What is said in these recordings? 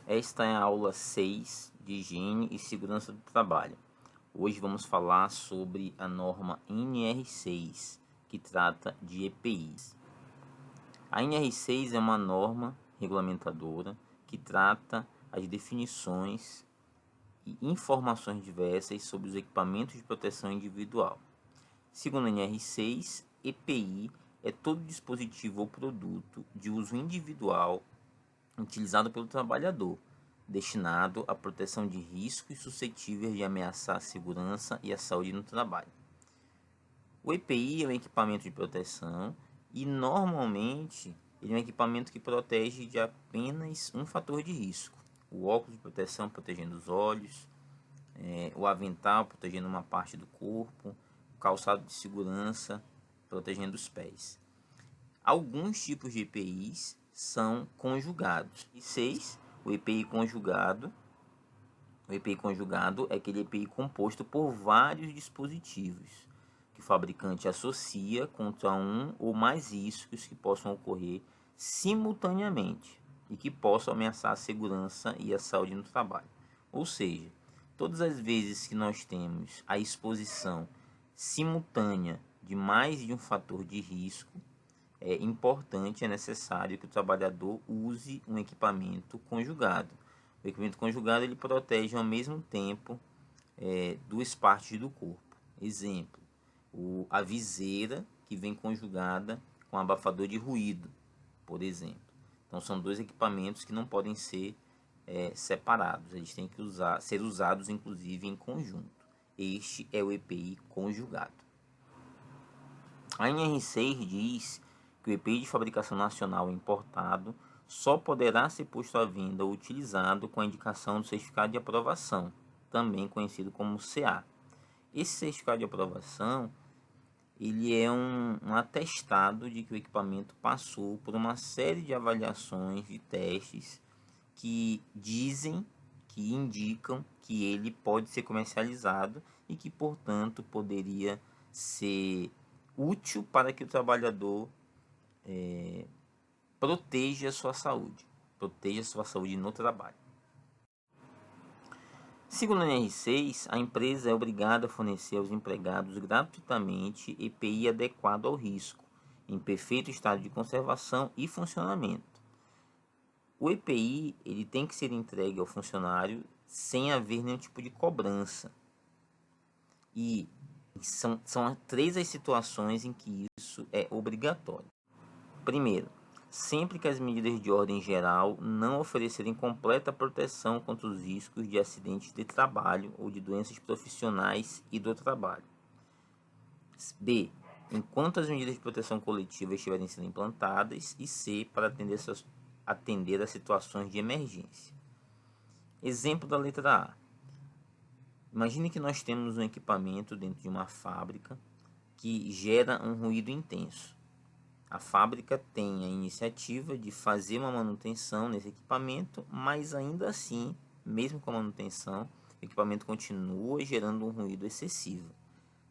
Esta é a aula 6 de Higiene e Segurança do Trabalho. Hoje vamos falar sobre a norma NR6, que trata de EPIs. A NR6 é uma norma regulamentadora que trata as definições e informações diversas sobre os equipamentos de proteção individual. Segundo a NR6, EPI é todo dispositivo ou produto de uso individual utilizado pelo trabalhador, destinado à proteção de riscos suscetíveis de ameaçar a segurança e a saúde no trabalho. O EPI é um equipamento de proteção e, normalmente, ele é um equipamento que protege de apenas um fator de risco. O óculos de proteção protegendo os olhos, o avental protegendo uma parte do corpo, o calçado de segurança protegendo os pés. Alguns tipos de EPIs são conjugados. E 6, o EPI conjugado. O EPI conjugado é aquele EPI composto por vários dispositivos que o fabricante associa contra um ou mais riscos que possam ocorrer simultaneamente e que possam ameaçar a segurança e a saúde no trabalho. Ou seja, todas as vezes que nós temos a exposição simultânea de mais de um fator de risco, é importante, é necessário que o trabalhador use um equipamento conjugado. O equipamento conjugado ele protege ao mesmo tempo duas partes do corpo. Exemplo, a viseira que vem conjugada com abafador de ruído, por exemplo. Então são dois equipamentos que não podem ser separados, eles têm que ser usados inclusive em conjunto. Este é o EPI conjugado. A NR6 diz que o EPI de fabricação nacional importado só poderá ser posto à venda ou utilizado com a indicação do certificado de aprovação, também conhecido como CA. Esse certificado de aprovação ele é um atestado de que o equipamento passou por uma série de avaliações, de testes que indicam que ele pode ser comercializado e que, portanto, poderia ser útil para que o trabalhador proteja a sua saúde no trabalho. Segundo a NR6, a empresa é obrigada a fornecer aos empregados gratuitamente EPI adequado ao risco, em perfeito estado de conservação e funcionamento. O EPI ele tem que ser entregue ao funcionário sem haver nenhum tipo de cobrança. E são três as situações em que isso é obrigatório. Primeiro, sempre que as medidas de ordem geral não oferecerem completa proteção contra os riscos de acidentes de trabalho ou de doenças profissionais e do trabalho. B, enquanto as medidas de proteção coletiva estiverem sendo implantadas. E C, para atender a situações de emergência. Exemplo da letra A. Imagine que nós temos um equipamento dentro de uma fábrica que gera um ruído intenso. A fábrica tem a iniciativa de fazer uma manutenção nesse equipamento, mas ainda assim, mesmo com a manutenção, o equipamento continua gerando um ruído excessivo.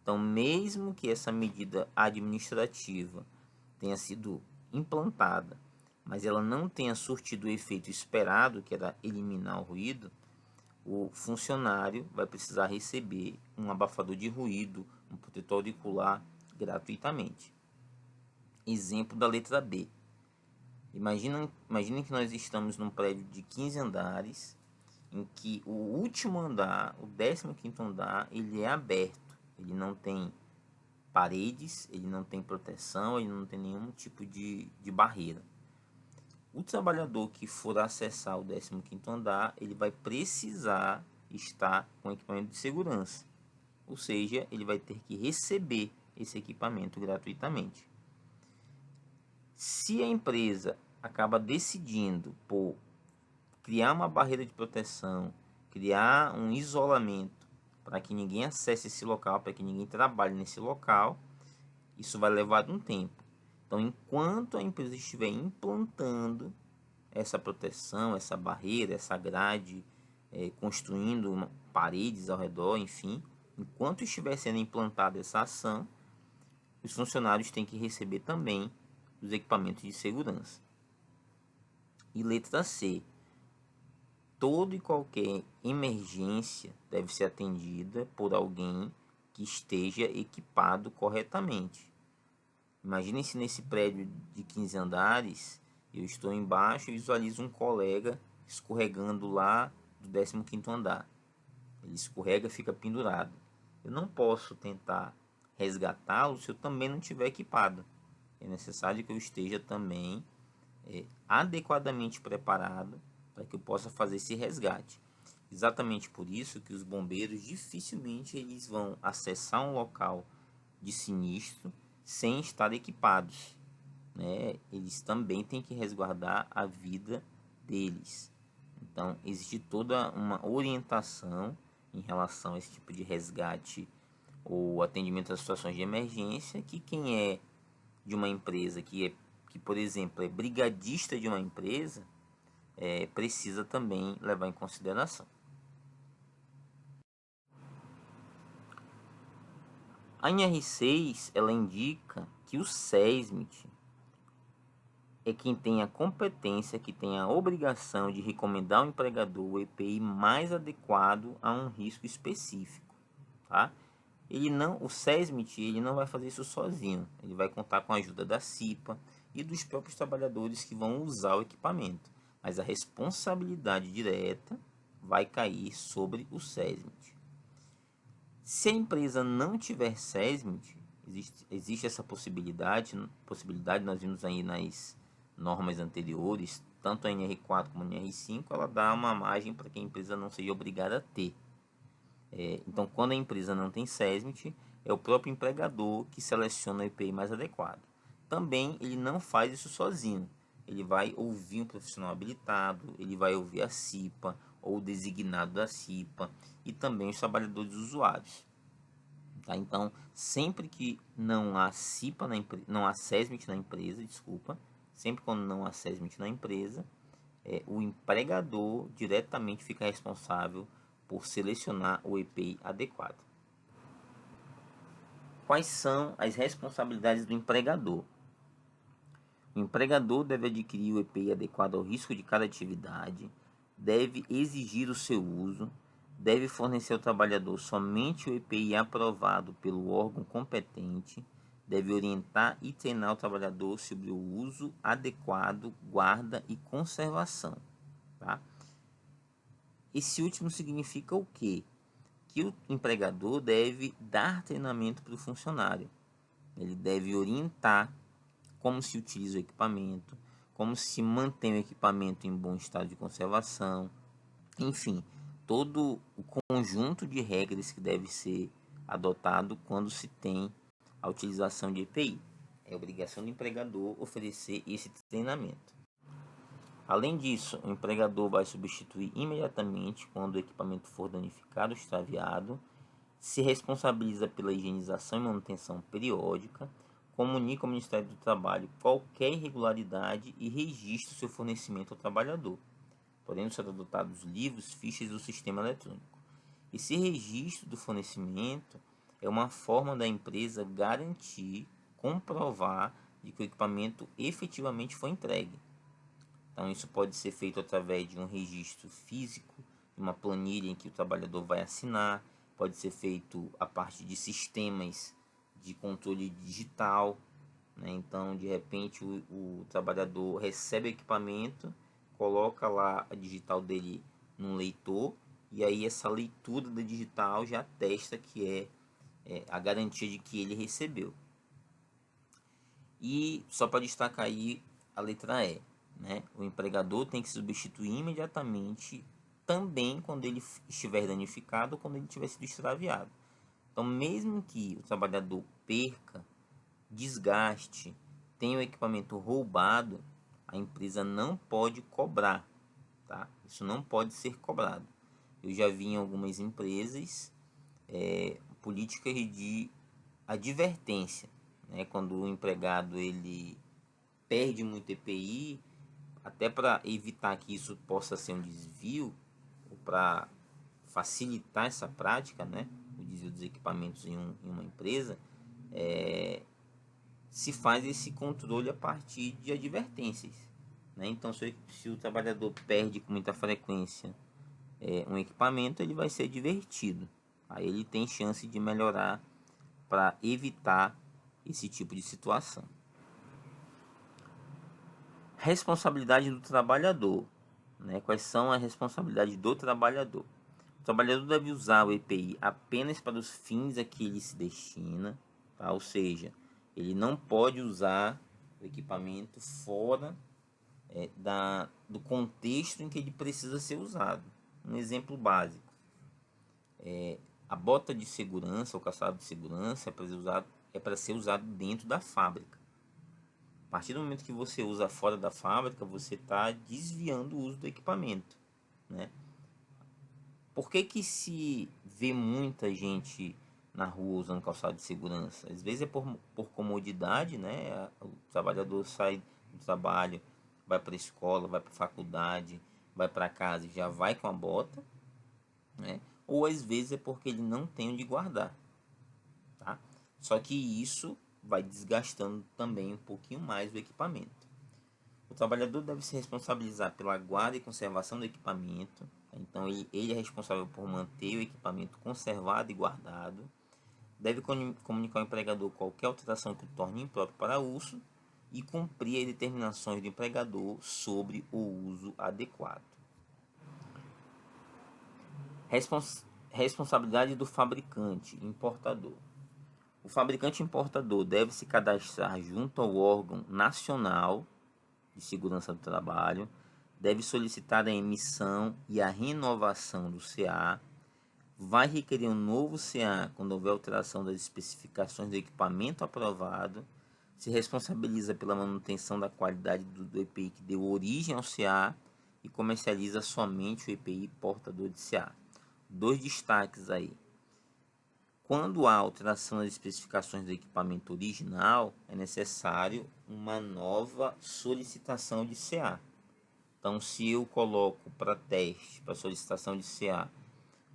Então, mesmo que essa medida administrativa tenha sido implantada, mas ela não tenha surtido o efeito esperado, que era eliminar o ruído, o funcionário vai precisar receber um abafador de ruído, um protetor auricular gratuitamente. Exemplo da letra B. Imaginem que nós estamos num prédio de 15 andares, em que o último andar, o 15º andar, ele é aberto. Ele não tem paredes, ele não tem proteção, ele não tem nenhum tipo de barreira. O trabalhador que for acessar o 15º andar, ele vai precisar estar com equipamento de segurança. Ou seja, ele vai ter que receber esse equipamento gratuitamente. Se a empresa acaba decidindo por criar uma barreira de proteção, criar um isolamento para que ninguém acesse esse local, para que ninguém trabalhe nesse local, isso vai levar um tempo. Então, enquanto a empresa estiver implantando essa proteção, essa barreira, essa grade, construindo paredes ao redor, enfim, enquanto estiver sendo implantada essa ação, os funcionários têm que receber também os equipamentos de segurança. E letra C. toda e qualquer emergência deve ser atendida por alguém que esteja equipado corretamente. Imaginem se nesse prédio de 15 andares, eu estou embaixo e visualizo um colega escorregando lá do 15º andar. Ele escorrega e fica pendurado. Eu não posso tentar resgatá-lo se eu também não estiver equipado. É necessário que eu esteja também adequadamente preparado para que eu possa fazer esse resgate. Exatamente por isso que os bombeiros dificilmente eles vão acessar um local de sinistro sem estar equipados, né? Eles também têm que resguardar a vida deles. Então, existe toda uma orientação em relação a esse tipo de resgate ou atendimento às situações de emergência, que quem é de uma empresa, que por exemplo, é brigadista de uma empresa, precisa também levar em consideração. A NR6 ela indica que o SESMIT é quem tem a competência, que tem a obrigação de recomendar ao empregador o EPI mais adequado a um risco específico, tá? O SESMIT ele não vai fazer isso sozinho, ele vai contar com a ajuda da CIPA e dos próprios trabalhadores que vão usar o equipamento, mas a responsabilidade direta vai cair sobre o SESMIT. Se a empresa não tiver SESMIT, existe essa possibilidade, nós vimos aí nas normas anteriores, tanto a NR4 como a NR5, ela dá uma margem para que a empresa não seja obrigada a ter. Então, quando a empresa não tem SESMIT, é o próprio empregador que seleciona o EPI mais adequado. Também ele não faz isso sozinho. Ele vai ouvir um profissional habilitado, ele vai ouvir a CIPA ou o designado da CIPA e também os trabalhadores usuários. Tá? Então, sempre que não há CIPA não há SESMIT na empresa, sempre quando não há SESMIT na empresa, o empregador diretamente fica responsável por selecionar o EPI adequado. Quais são as responsabilidades do empregador? O empregador deve adquirir o EPI adequado ao risco de cada atividade, deve exigir o seu uso, deve fornecer ao trabalhador somente o EPI aprovado pelo órgão competente, deve orientar e treinar o trabalhador sobre o uso adequado, guarda e conservação. Tá? Esse último significa o quê? Que o empregador deve dar treinamento para o funcionário. Ele deve orientar como se utiliza o equipamento, como se mantém o equipamento em bom estado de conservação, enfim, todo o conjunto de regras que deve ser adotado quando se tem a utilização de EPI. É obrigação do empregador oferecer esse treinamento. Além disso, o empregador vai substituir imediatamente quando o equipamento for danificado ou extraviado, se responsabiliza pela higienização e manutenção periódica, comunica ao Ministério do Trabalho qualquer irregularidade e registra seu fornecimento ao trabalhador, podendo ser adotados livros, fichas do sistema eletrônico. Esse registro do fornecimento é uma forma da empresa garantir, comprovar de que o equipamento efetivamente foi entregue. Então, isso pode ser feito através de um registro físico, de uma planilha em que o trabalhador vai assinar, pode ser feito a parte de sistemas de controle digital, né? Então, de repente, o trabalhador recebe o equipamento, coloca lá a digital dele num leitor, e aí essa leitura da digital já atesta que é a garantia de que ele recebeu. E só para destacar aí a letra E, né? O empregador tem que substituir imediatamente também quando ele estiver danificado ou quando ele tiver sido extraviado. Então, mesmo que o trabalhador perca, desgaste, tenha o equipamento roubado, a empresa não pode cobrar, tá? Isso não pode ser cobrado. Eu já vi em algumas empresas políticas de advertência, né? Quando o empregado ele perde muito EPI, até para evitar que isso possa ser um desvio, ou para facilitar essa prática, né, o desvio dos equipamentos em uma empresa, se faz esse controle a partir de advertências. Né? Então, se o trabalhador perde com muita frequência um equipamento, ele vai ser divertido. Aí ele tem chance de melhorar para evitar esse tipo de situação. Responsabilidade do trabalhador, né? Quais são as responsabilidades do trabalhador? O trabalhador deve usar o EPI apenas para os fins a que ele se destina, tá? Ou seja, ele não pode usar o equipamento fora do contexto em que ele precisa ser usado. Um exemplo básico: a bota de segurança, o calçado de segurança é para ser usado dentro da fábrica. A partir do momento que você usa fora da fábrica, você está desviando o uso do equipamento, né? Por que se vê muita gente na rua usando calçado de segurança? Às vezes é por comodidade, né? O trabalhador sai do trabalho, vai para a escola, vai para a faculdade, vai para casa e já vai com a bota, né? Ou às vezes é porque ele não tem onde guardar, tá? Só que isso vai desgastando também um pouquinho mais o equipamento. O trabalhador deve se responsabilizar pela guarda e conservação do equipamento. Então, ele é responsável por manter o equipamento conservado e guardado. Deve comunicar ao empregador qualquer alteração que o torne impróprio para uso e cumprir as determinações do empregador sobre o uso adequado. Responsabilidade do fabricante importador. O fabricante importador deve se cadastrar junto ao órgão nacional de segurança do trabalho, deve solicitar a emissão e a renovação do CA, vai requerer um novo CA quando houver alteração das especificações do equipamento aprovado, se responsabiliza pela manutenção da qualidade do EPI que deu origem ao CA e comercializa somente o EPI portador de CA. Dois destaques aí. Quando há alteração das especificações do equipamento original, é necessário uma nova solicitação de CA. Então, se eu coloco para teste, para solicitação de CA,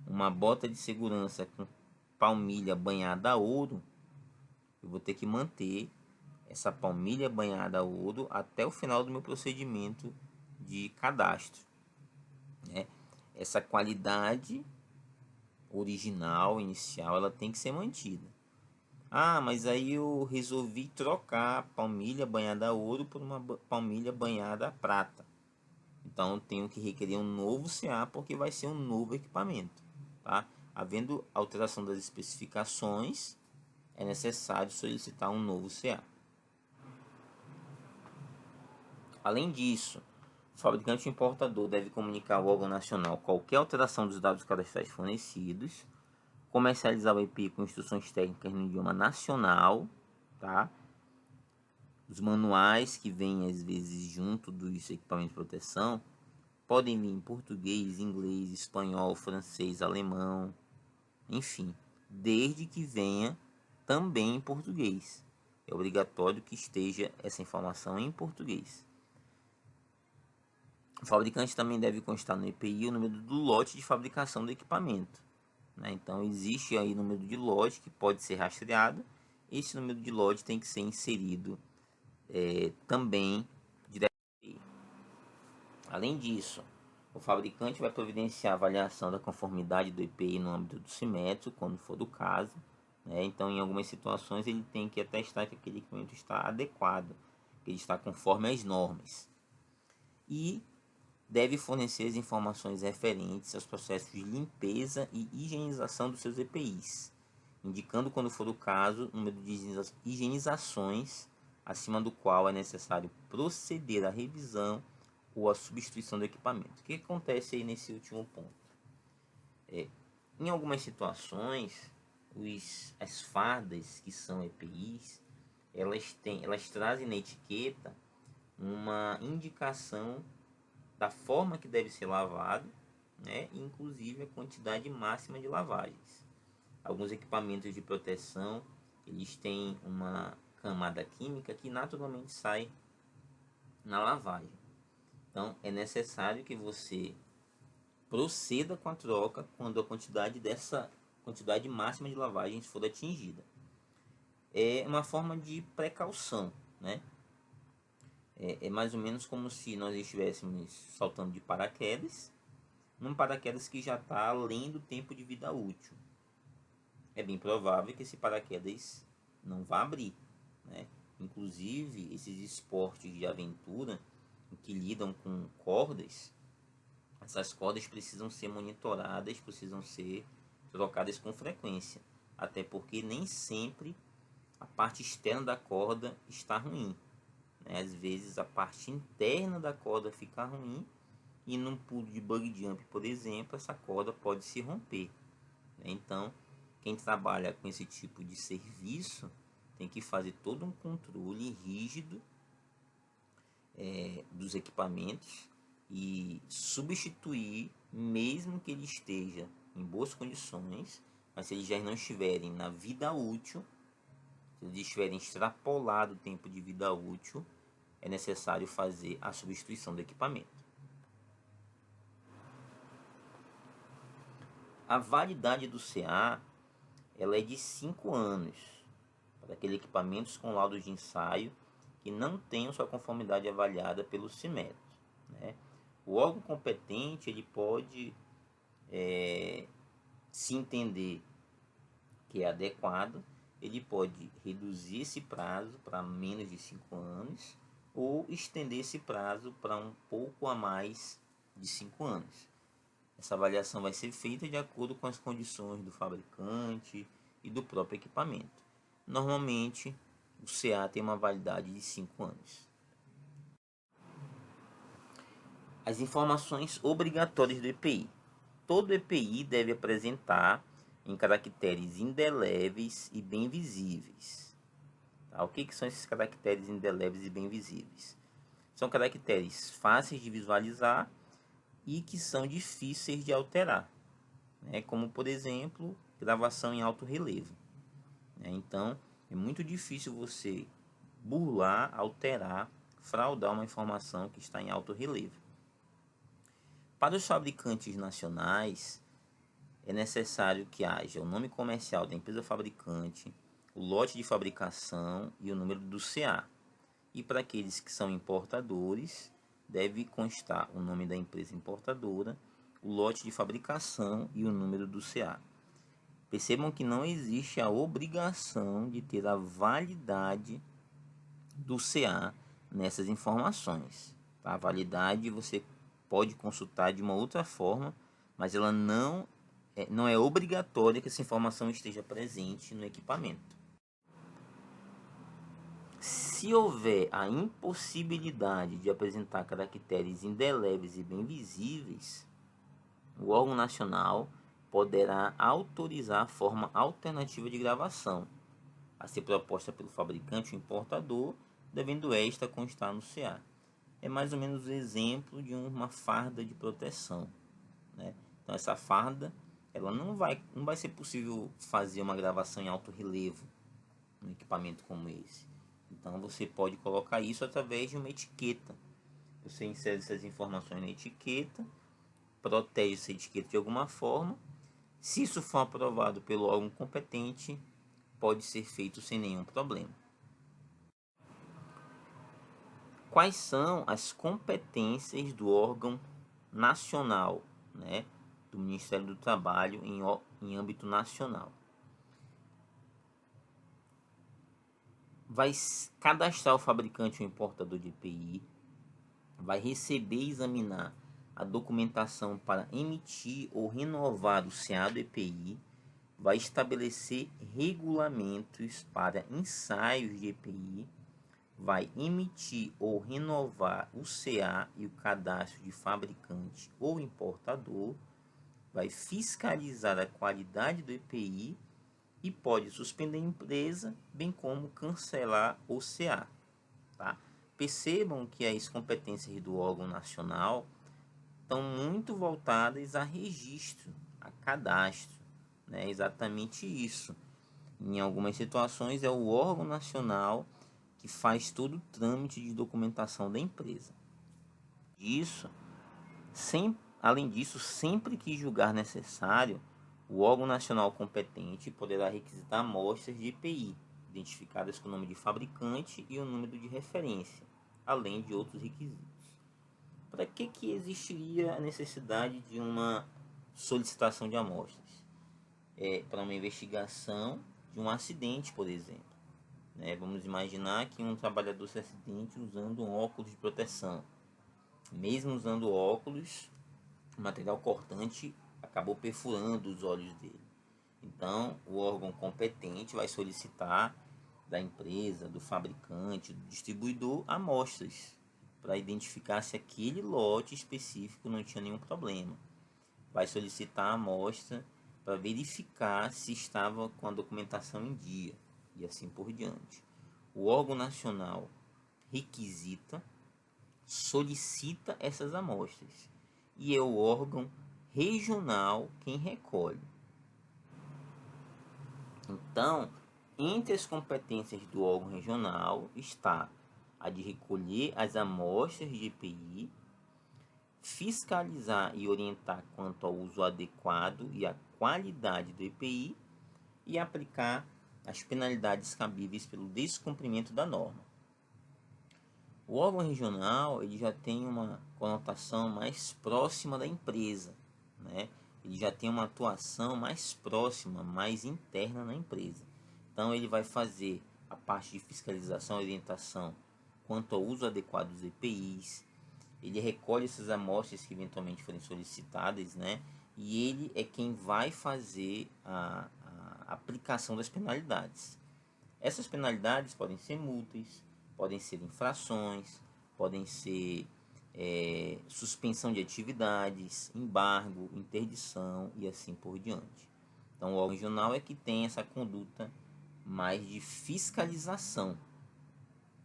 uma bota de segurança com palmilha banhada a ouro, eu vou ter que manter essa palmilha banhada a ouro até o final do meu procedimento de cadastro, né? Essa qualidade original, inicial, ela tem que ser mantida. Ah, mas aí eu resolvi trocar a palmilha banhada a ouro por uma palmilha banhada a prata. Então eu tenho que requerer um novo CA porque vai ser um novo equipamento, tá? Havendo alteração das especificações, é necessário solicitar um novo CA. Além disso, o fabricante importador deve comunicar ao órgão nacional qualquer alteração dos dados cadastrais fornecidos, comercializar o EPI com instruções técnicas no idioma nacional, tá? Os manuais que vêm às vezes junto dos equipamentos de proteção podem vir em português, inglês, espanhol, francês, alemão, enfim, desde que venha também em português. É obrigatório que esteja essa informação em português. O fabricante também deve constar no EPI o número do lote de fabricação do equipamento, né? Então existe aí o número de lote que pode ser rastreado. Esse número de lote tem que ser inserido também diretamente. Além disso, o fabricante vai providenciar a avaliação da conformidade do EPI no âmbito do Simetro, quando for do caso, né? Então, em algumas situações, ele tem que atestar que aquele equipamento está adequado, que ele está conforme as normas. E deve fornecer as informações referentes aos processos de limpeza e higienização dos seus EPIs, indicando, quando for o caso, o número de higienizações acima do qual é necessário proceder à revisão ou à substituição do equipamento. O que acontece aí nesse último ponto? Em algumas situações, as fardas que são EPIs, elas trazem na etiqueta uma indicação da forma que deve ser lavado, né? Inclusive a quantidade máxima de lavagens. Alguns equipamentos de proteção, eles têm uma camada química que naturalmente sai na lavagem. Então é necessário que você proceda com a troca quando a quantidade máxima de lavagens for atingida. É uma forma de precaução, né? É mais ou menos como se nós estivéssemos saltando de paraquedas num paraquedas que já está além do tempo de vida útil. É bem provável que esse paraquedas não vá abrir, né? Inclusive, esses esportes de aventura que lidam com cordas, essas cordas precisam ser monitoradas, precisam ser trocadas com frequência, até porque nem sempre a parte externa da corda está ruim, né? Às vezes a parte interna da corda fica ruim e num pulo de bug jump, por exemplo, essa corda pode se romper, né? Então, quem trabalha com esse tipo de serviço tem que fazer todo um controle rígido dos equipamentos e substituir, mesmo que ele esteja em boas condições, mas se eles já não estiverem na vida útil, se eles estiverem extrapolado o tempo de vida útil, é necessário fazer a substituição do equipamento. A validade do CA ela é de 5 anos para aqueles equipamentos com laudos de ensaio que não tenham sua conformidade avaliada pelo CIMETRO, né? O órgão competente ele pode se entender que é adequado, ele pode reduzir esse prazo para menos de 5 anos ou estender esse prazo para um pouco a mais de 5 anos. Essa avaliação vai ser feita de acordo com as condições do fabricante e do próprio equipamento. Normalmente, o CA tem uma validade de 5 anos. As informações obrigatórias do EPI. Todo EPI deve apresentar em caracteres indeléveis e bem visíveis. Tá? O que são esses caracteres indeléveis e bem visíveis? São caracteres fáceis de visualizar e que são difíceis de alterar, né? Como, por exemplo, gravação em alto relevo, né? Então, é muito difícil você burlar, alterar, fraudar uma informação que está em alto relevo. Para os fabricantes nacionais, é necessário que haja o nome comercial da empresa fabricante, o lote de fabricação e o número do CA. E para aqueles que são importadores, deve constar o nome da empresa importadora, o lote de fabricação e o número do CA. Percebam que não existe a obrigação de ter a validade do CA nessas informações. A validade você pode consultar de uma outra forma, mas ela não é obrigatória que essa informação esteja presente no equipamento. Se houver a impossibilidade de apresentar caracteres indeléveis e bem visíveis, o órgão nacional poderá autorizar a forma alternativa de gravação, a ser proposta pelo fabricante ou importador, devendo esta constar no CA. É mais ou menos o exemplo de uma farda de proteção, né? Então essa farda, ela não vai ser possível fazer uma gravação em alto relevo num equipamento como esse. Então você pode colocar isso através de uma etiqueta. Você insere essas informações na etiqueta, protege essa etiqueta de alguma forma. Se isso for aprovado pelo órgão competente, pode ser feito sem nenhum problema. Quais são as competências do órgão nacional, né, do Ministério do Trabalho em âmbito nacional? Vai cadastrar o fabricante ou importador de EPI, vai receber e examinar a documentação para emitir ou renovar o CA do EPI, vai estabelecer regulamentos para ensaios de EPI, vai emitir ou renovar o CA e o cadastro de fabricante ou importador, vai fiscalizar a qualidade do EPI e pode suspender a empresa, bem como cancelar o CA. Tá? Percebam que as competências do órgão nacional estão muito voltadas a registro, a cadastro, né? Exatamente isso. Em algumas situações é o órgão nacional que faz todo o trâmite de documentação da empresa. Além disso, sempre que julgar necessário, o órgão nacional competente poderá requisitar amostras de EPI, identificadas com o nome de fabricante e o número de referência, além de outros requisitos. Para que existiria a necessidade de uma solicitação de amostras? Para uma investigação de um acidente, por exemplo. Vamos imaginar que um trabalhador se acidente usando um óculos de proteção. Mesmo usando óculos, o material cortante acabou perfurando os olhos dele. Então, o órgão competente vai solicitar da empresa, do fabricante, do distribuidor, amostras para identificar se aquele lote específico não tinha nenhum problema. Vai solicitar a amostra para verificar se estava com a documentação em dia e assim por diante. O órgão nacional requisita, solicita essas amostras e é o órgão regional quem recolhe. Então, entre as competências do órgão regional está a de recolher as amostras de EPI, fiscalizar e orientar quanto ao uso adequado e à qualidade do EPI e aplicar as penalidades cabíveis pelo descumprimento da norma. O órgão regional ele já tem uma conotação mais próxima da empresa, Ele já tem uma atuação mais próxima, mais interna na empresa. Então ele vai fazer a parte de fiscalização e orientação quanto ao uso adequado dos EPIs. Ele recolhe essas amostras que eventualmente forem solicitadas, E ele é quem vai fazer a aplicação das penalidades. Essas penalidades podem ser multas, podem ser infrações, podem ser suspensão de atividades, embargo, interdição e assim por diante. Então, o órgão regional é que tem essa conduta mais de fiscalização.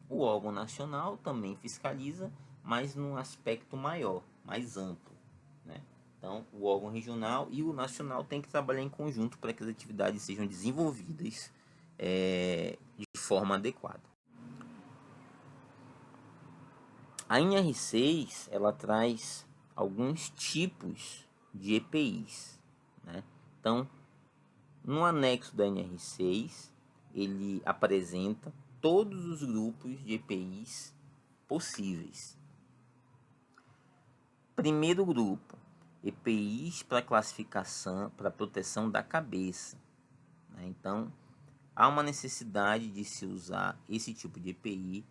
O órgão nacional também fiscaliza, mas num aspecto maior, mais amplo, Então, o órgão regional e o nacional têm que trabalhar em conjunto para que as atividades sejam desenvolvidas de forma adequada. A NR6 ela traz alguns tipos de EPIs, Então, no anexo da NR6, ele apresenta todos os grupos de EPIs possíveis. Primeiro grupo, EPIs para classificação, para proteção da cabeça. Então, há uma necessidade de se usar esse tipo de EPI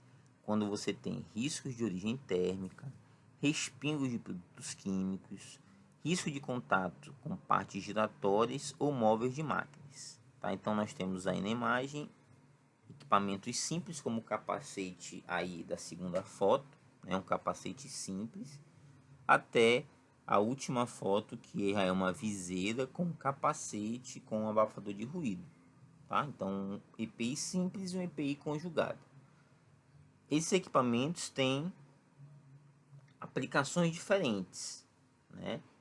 quando você tem riscos de origem térmica, respingos de produtos químicos, risco de contato com partes giratórias ou móveis de máquinas. Então, nós temos aí na imagem equipamentos simples como o capacete aí da segunda foto, um capacete simples, até a última foto que é uma viseira com capacete com um abafador de ruído. Então, um EPI simples e um EPI conjugado. Esses equipamentos têm aplicações diferentes,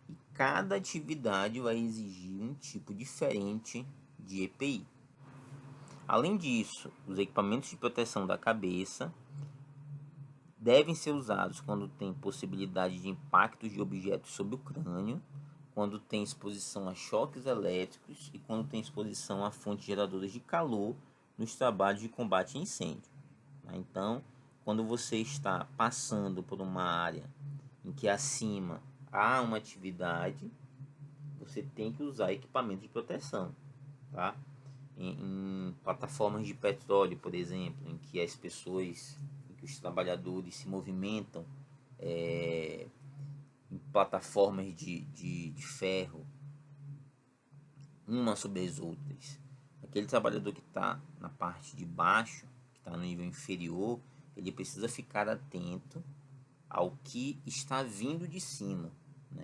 E cada atividade vai exigir um tipo diferente de EPI. Além disso, os equipamentos de proteção da cabeça devem ser usados quando tem possibilidade de impactos de objetos sobre o crânio, quando tem exposição a choques elétricos e quando tem exposição a fontes geradoras de calor nos trabalhos de combate a incêndio. Então, quando você está passando por uma área em que acima há uma atividade, você tem que usar equipamento de proteção, Em plataformas de petróleo, por exemplo, em que as pessoas, em que os trabalhadores se movimentam em plataformas de ferro, umas sobre as outras. Aquele trabalhador que está na parte de baixo, que está no nível inferior, ele precisa ficar atento ao que está vindo de cima,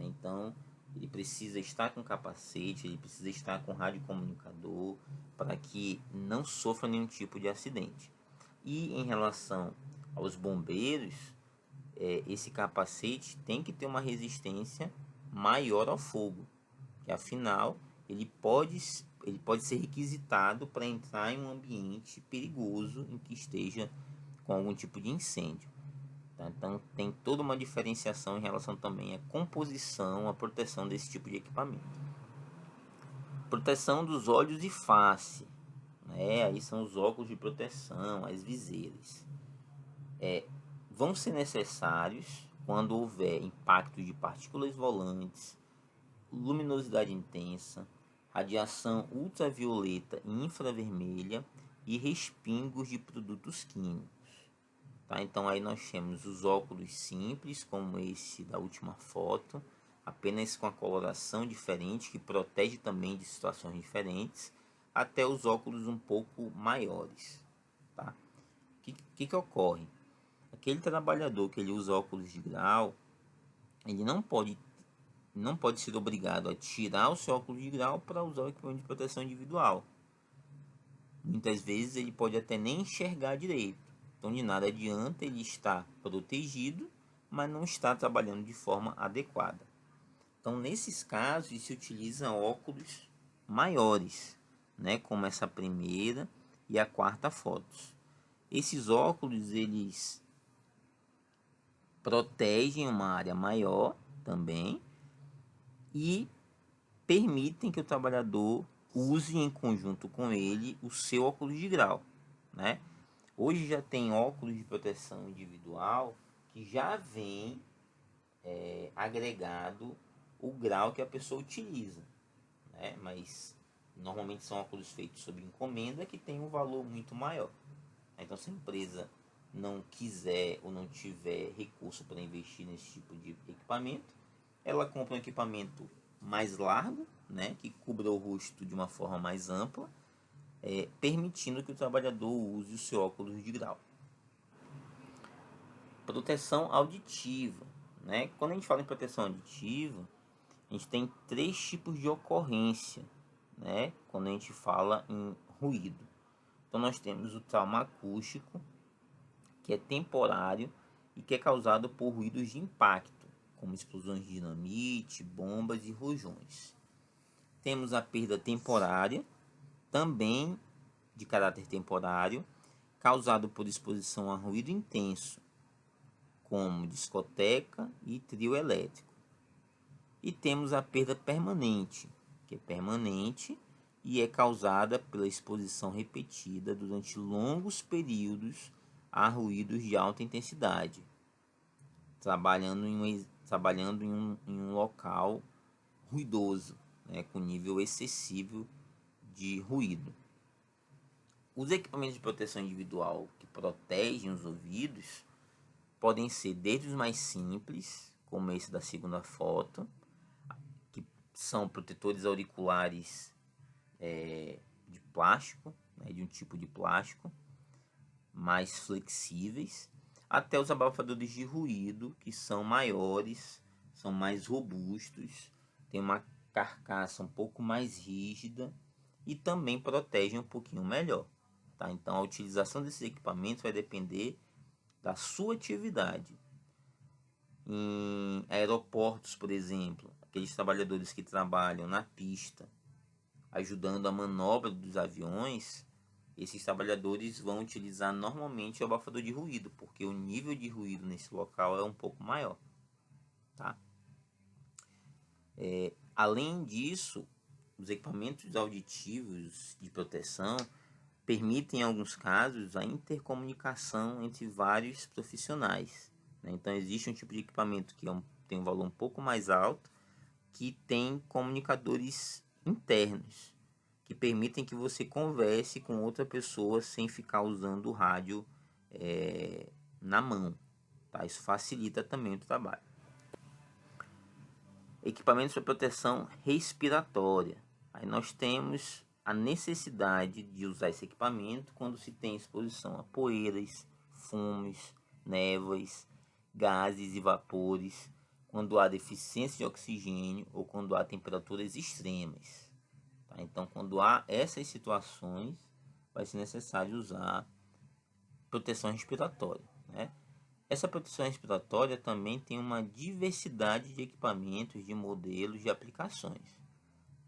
Então, ele precisa estar com capacete, ele precisa estar com radiocomunicador para que não sofra nenhum tipo de acidente. E em relação aos bombeiros, esse capacete tem que ter uma resistência maior ao fogo, que afinal ele pode ser requisitado para entrar em um ambiente perigoso em que esteja com algum tipo de incêndio. Então tem toda uma diferenciação em relação também à composição, à proteção desse tipo de equipamento. Proteção dos olhos e face, Aí são os óculos de proteção, as viseiras. Vão ser necessários quando houver impacto de partículas volantes, luminosidade intensa, radiação ultravioleta e infravermelha e respingos de produtos químicos. Tá? Então aí nós temos os óculos simples, como esse da última foto, apenas com a coloração diferente, que protege também de situações diferentes, até os óculos um pouco maiores. Tá? O que ocorre? Aquele trabalhador que ele usa óculos de grau, ele não pode ser obrigado a tirar o seu óculos de grau para usar o equipamento de proteção individual. Muitas vezes ele pode até nem enxergar direito. Então de nada adianta ele estar protegido, mas não está trabalhando de forma adequada. Então nesses casos se utiliza óculos maiores, né, como essa primeira e a quarta fotos. Esses óculos eles protegem uma área maior também e permitem que o trabalhador use em conjunto com ele o seu óculos de grau, né? Hoje já tem óculos de proteção individual que já vem agregado o grau que a pessoa utiliza, né? Mas normalmente são óculos feitos sob encomenda que tem um valor muito maior. Então se a empresa não quiser ou não tiver recurso para investir nesse tipo de equipamento, ela compra um equipamento mais largo, né, que cubra o rosto de uma forma mais ampla, permitindo que o trabalhador use o seu óculos de grau. Proteção auditiva, né? Quando a gente fala em proteção auditiva, a gente tem 3 tipos de ocorrência, né, quando a gente fala em ruído. Então nós temos o trauma acústico, que é temporário e que é causado por ruídos de impacto, como explosões de dinamite, bombas e rojões. Temos a perda temporária, também de caráter temporário, causado por exposição a ruído intenso, como discoteca e trio elétrico. E temos a perda permanente, que é permanente e é causada pela exposição repetida durante longos períodos a ruídos de alta intensidade, trabalhando em um local ruidoso, né, com nível excessivo de ruído. Os equipamentos de proteção individual que protegem os ouvidos podem ser desde os mais simples, como esse da segunda foto, que são protetores auriculares de plástico, né, de um tipo de plástico, mais flexíveis, até os abafadores de ruído, que são maiores, são mais robustos, tem uma carcaça um pouco mais rígida e também protegem um pouquinho melhor. Tá? Então a utilização desses equipamentos vai depender da sua atividade. Em aeroportos, por exemplo, aqueles trabalhadores que trabalham na pista, ajudando a manobra dos aviões, esses trabalhadores vão utilizar normalmente o abafador de ruído, porque o nível de ruído nesse local é um pouco maior. Tá? Além disso, os equipamentos auditivos de proteção permitem, em alguns casos, a intercomunicação entre vários profissionais. Né? Então, existe um tipo de equipamento que tem um valor um pouco mais alto, que tem comunicadores internos, que permitem que você converse com outra pessoa sem ficar usando o rádio na mão. Tá? Isso facilita também o trabalho. Equipamentos para proteção respiratória. Aí nós temos a necessidade de usar esse equipamento quando se tem exposição a poeiras, fumos, névoas, gases e vapores, quando há deficiência de oxigênio ou quando há temperaturas extremas. Tá? Então, quando há essas situações, vai ser necessário usar proteção respiratória, né? Essa proteção respiratória também tem uma diversidade de equipamentos, de modelos, de aplicações.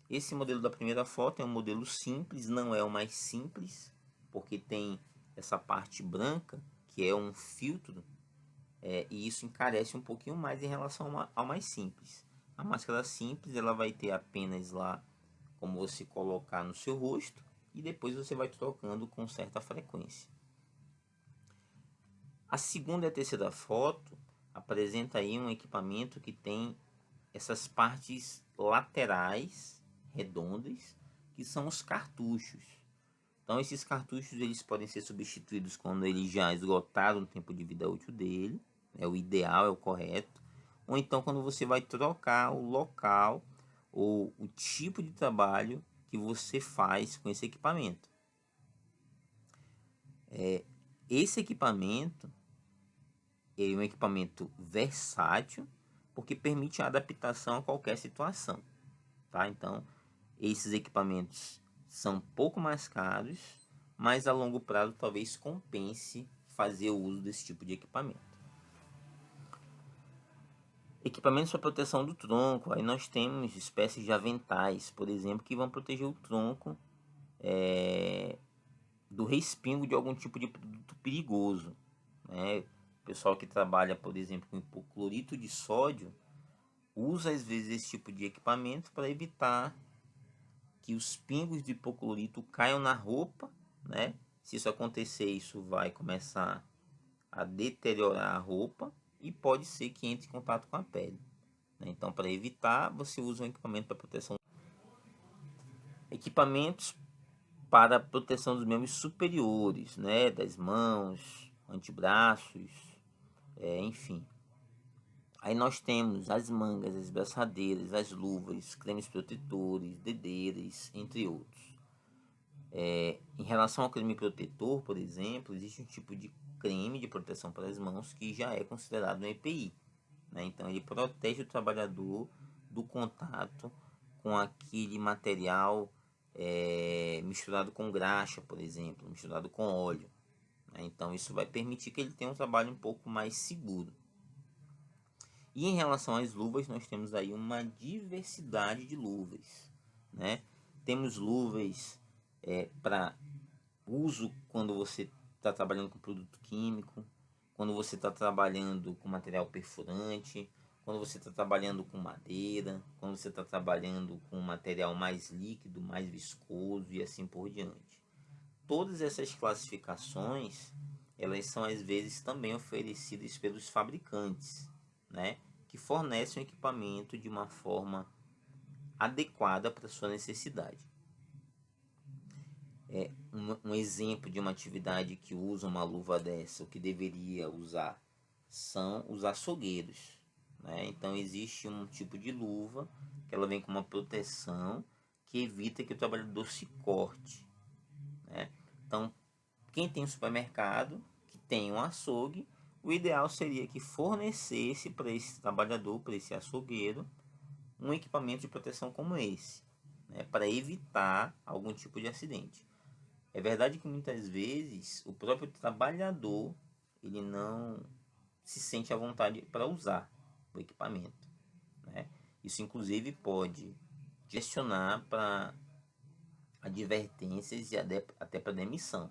Esse modelo da primeira foto é um modelo simples, não é o mais simples, porque tem essa parte branca, que é um filtro, e isso encarece um pouquinho mais em relação ao mais simples. A máscara simples, ela vai ter apenas lá como você colocar no seu rosto, e depois você vai trocando com certa frequência. A segunda e a terceira foto apresenta aí um equipamento que tem essas partes laterais redondas, que são os cartuchos. Então esses cartuchos eles podem ser substituídos quando eles já esgotaram o tempo de vida útil dele, é o ideal, é o correto, ou então quando você vai trocar o local ou o tipo de trabalho que você faz com esse equipamento. Esse equipamento é um equipamento versátil, porque permite a adaptação a qualquer situação, tá? Então, esses equipamentos são um pouco mais caros, mas a longo prazo talvez compense fazer o uso desse tipo de equipamento. Equipamentos para proteção do tronco, aí nós temos espécies de aventais, por exemplo, que vão proteger o tronco do respingo de algum tipo de produto perigoso, né? O pessoal que trabalha, por exemplo, com hipoclorito de sódio, usa às vezes esse tipo de equipamento para evitar que os pingos de hipoclorito caiam na roupa, né? Se isso acontecer, isso vai começar a deteriorar a roupa e pode ser que entre em contato com a pele, né? Então, para evitar, você usa um equipamento para proteção. Equipamentos para proteção dos membros superiores, né? Das mãos, antebraços, enfim. Aí nós temos as mangas, as braçadeiras, as luvas, cremes protetores, dedeiras, entre outros. Em relação ao creme protetor, por exemplo, existe um tipo de creme de proteção para as mãos que já é considerado um EPI, né? Então ele protege o trabalhador do contato com aquele material misturado com graxa, por exemplo, misturado com óleo, né? Então isso vai permitir que ele tenha um trabalho um pouco mais seguro. E em relação às luvas, nós temos aí uma diversidade de luvas, né? Temos luvas para uso quando você está trabalhando com produto químico, quando você está trabalhando com material perfurante, quando você está trabalhando com madeira, quando você está trabalhando com material mais líquido, mais viscoso e assim por diante. Todas essas classificações, elas são às vezes também oferecidas pelos fabricantes, né, que fornecem o equipamento de uma forma adequada para a sua necessidade. Um exemplo de uma atividade que usa uma luva dessa, o que deveria usar, são os açougueiros, né? Então existe um tipo de luva que ela vem com uma proteção que evita que o trabalhador se corte, né? Então, quem tem um supermercado, que tem um açougue, o ideal seria que fornecesse para esse trabalhador, para esse açougueiro, um equipamento de proteção como esse, né, para evitar algum tipo de acidente. É verdade que muitas vezes o próprio trabalhador ele não se sente à vontade para usar o equipamento, né? Isso inclusive pode direcionar para advertências e até para demissão.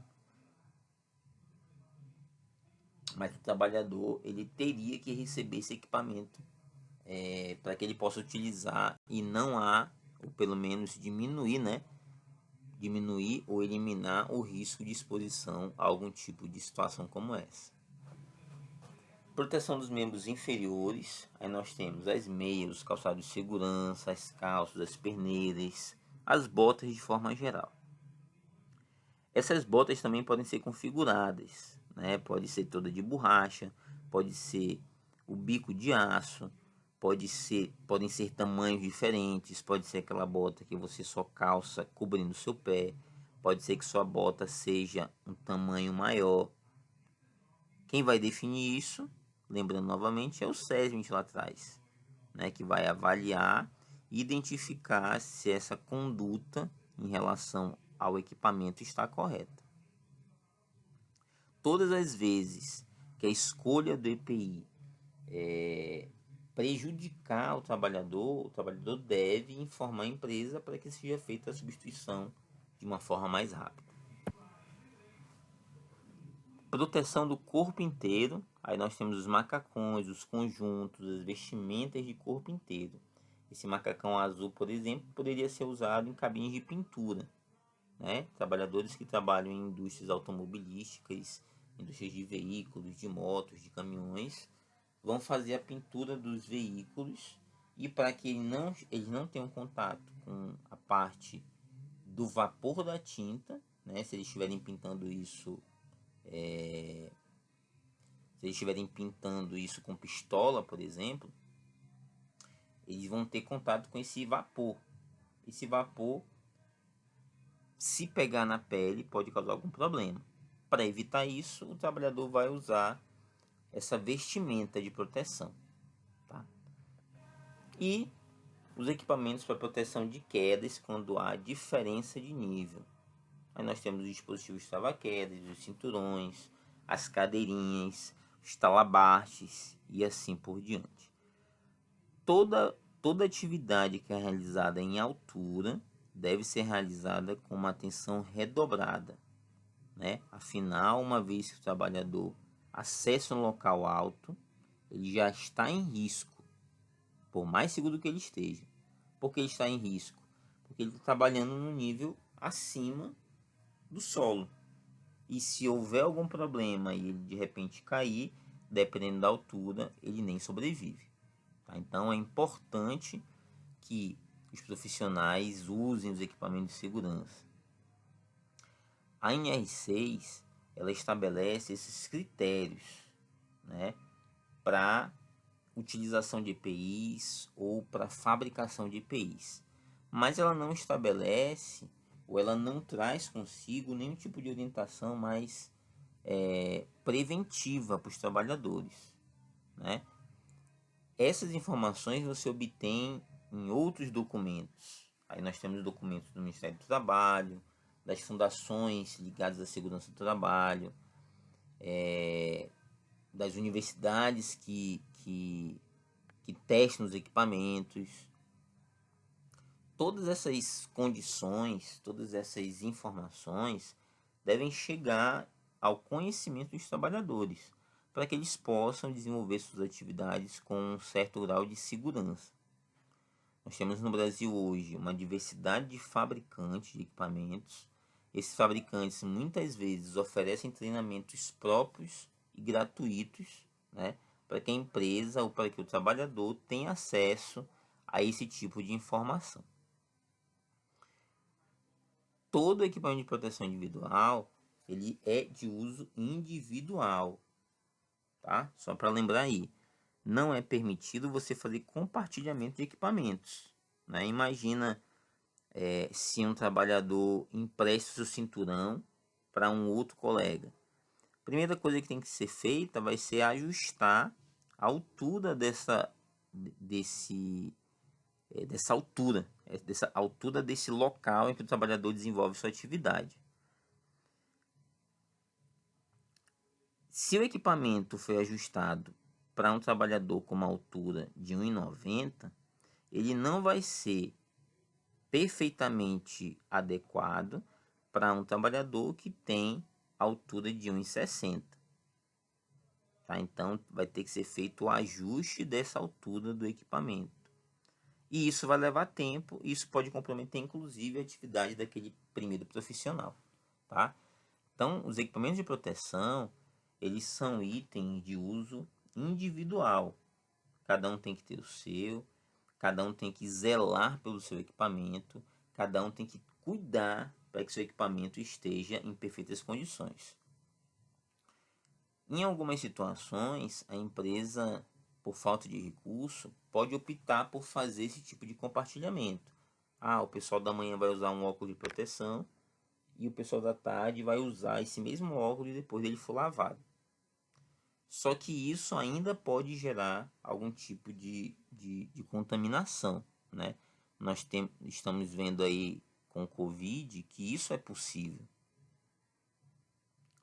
Mas o trabalhador ele teria que receber esse equipamento para que ele possa utilizar e não há, ou pelo menos diminuir, né? Diminuir ou eliminar o risco de exposição a algum tipo de situação como essa. Proteção dos membros inferiores, aí nós temos as meias, os calçados de segurança, as calças, as perneiras, as botas de forma geral. Essas botas também podem ser configuradas, né? Pode ser toda de borracha, pode ser o bico de aço, podem ser tamanhos diferentes, pode ser aquela bota que você só calça cobrindo o seu pé, pode ser que sua bota seja um tamanho maior. Quem vai definir isso, lembrando novamente, é o SESMIT lá atrás, né? Que vai avaliar e identificar se essa conduta em relação ao equipamento está correta. Todas as vezes que a escolha do EPI prejudicar o trabalhador deve informar a empresa para que seja feita a substituição de uma forma mais rápida. Proteção do corpo inteiro, aí nós temos os macacões, os conjuntos, as vestimentas de corpo inteiro. Esse macacão azul, por exemplo, poderia ser usado em cabines de pintura, né? Trabalhadores que trabalham em indústrias automobilísticas, indústrias de veículos, de motos, de caminhões, vão fazer a pintura dos veículos, e para que eles não tenham contato com a parte do vapor da tinta, né? Se eles estiverem pintando isso, com pistola, por exemplo, eles vão ter contato com esse vapor. Esse vapor, se pegar na pele, pode causar algum problema. Para evitar isso, o trabalhador vai usar essa vestimenta de proteção, tá? E os equipamentos para proteção de quedas quando há diferença de nível. Aí nós temos os dispositivos trava-quedas, os cinturões, as cadeirinhas, os talabartes e assim por diante. Toda atividade que é realizada em altura deve ser realizada com uma atenção redobrada, né? Afinal, uma vez que o trabalhador acessa um local alto, ele já está em risco, por mais seguro que ele esteja. Por que ele está em risco? Porque ele está trabalhando no nível acima do solo. E se houver algum problema e ele de repente cair, dependendo da altura, ele nem sobrevive. Tá? Então é importante que os profissionais usem os equipamentos de segurança. A NR6 ela estabelece esses critérios, né, para utilização de EPIs ou para fabricação de EPIs, mas ela não estabelece ou ela não traz consigo nenhum tipo de orientação mais preventiva para os trabalhadores, né? Essas informações você obtém em outros documentos. Aí nós temos documentos do Ministério do Trabalho, das fundações ligadas à segurança do trabalho, das universidades que testam os equipamentos. Todas essas condições, todas essas informações devem chegar ao conhecimento dos trabalhadores, para que eles possam desenvolver suas atividades com um certo grau de segurança. Nós temos no Brasil hoje uma diversidade de fabricantes de equipamentos. Esses fabricantes muitas vezes oferecem treinamentos próprios e gratuitos, né, para que a empresa ou para que o trabalhador tenha acesso a esse tipo de informação. Todo equipamento de proteção individual ele é de uso individual, tá? Só para lembrar aí, não é permitido você fazer compartilhamento de equipamentos, né? Imagina se um trabalhador empresta seu cinturão para um outro colega. A primeira coisa que tem que ser feita vai ser ajustar a altura dessa altura desse local em que o trabalhador desenvolve sua atividade. Se o equipamento foi ajustado para um trabalhador com uma altura de 1,90, ele não vai ser perfeitamente adequado para um trabalhador que tem altura de 1,60. Tá? Então vai ter que ser feito o ajuste dessa altura do equipamento. E isso vai levar tempo, e isso pode comprometer inclusive a atividade daquele primeiro profissional. Tá? Então, os equipamentos de proteção, eles são itens de uso individual. Cada um tem que ter o seu, cada um tem que zelar pelo seu equipamento, cada um tem que cuidar para que seu equipamento esteja em perfeitas condições. Em algumas situações, a empresa, por falta de recurso, pode optar por fazer esse tipo de compartilhamento. O pessoal da manhã vai usar um óculos de proteção e o pessoal da tarde vai usar esse mesmo óculos depois dele for lavado. Só que isso ainda pode gerar algum tipo de contaminação, né? Nós estamos vendo aí com o Covid que isso é possível.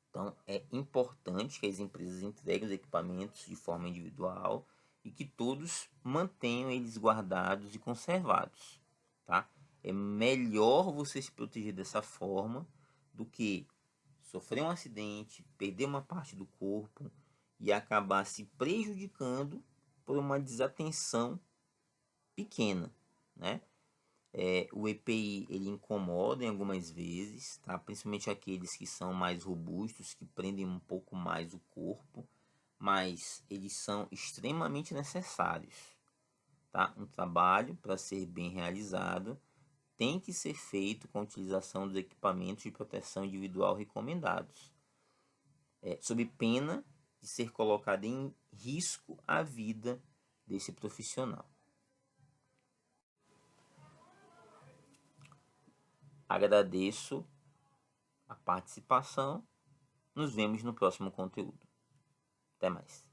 Então, é importante que as empresas entreguem os equipamentos de forma individual e que todos mantenham eles guardados e conservados, tá? É melhor você se proteger dessa forma do que sofrer um acidente, perder uma parte do corpo e acabar se prejudicando por uma desatenção pequena, né? O EPI ele incomoda em algumas vezes, tá? Principalmente aqueles que são mais robustos, que prendem um pouco mais o corpo, mas eles são extremamente necessários, tá? Um trabalho, para ser bem realizado, tem que ser feito com a utilização dos equipamentos de proteção individual recomendados, sob pena de ser colocada em risco a vida desse profissional. Agradeço a participação. Nos vemos no próximo conteúdo. Até mais.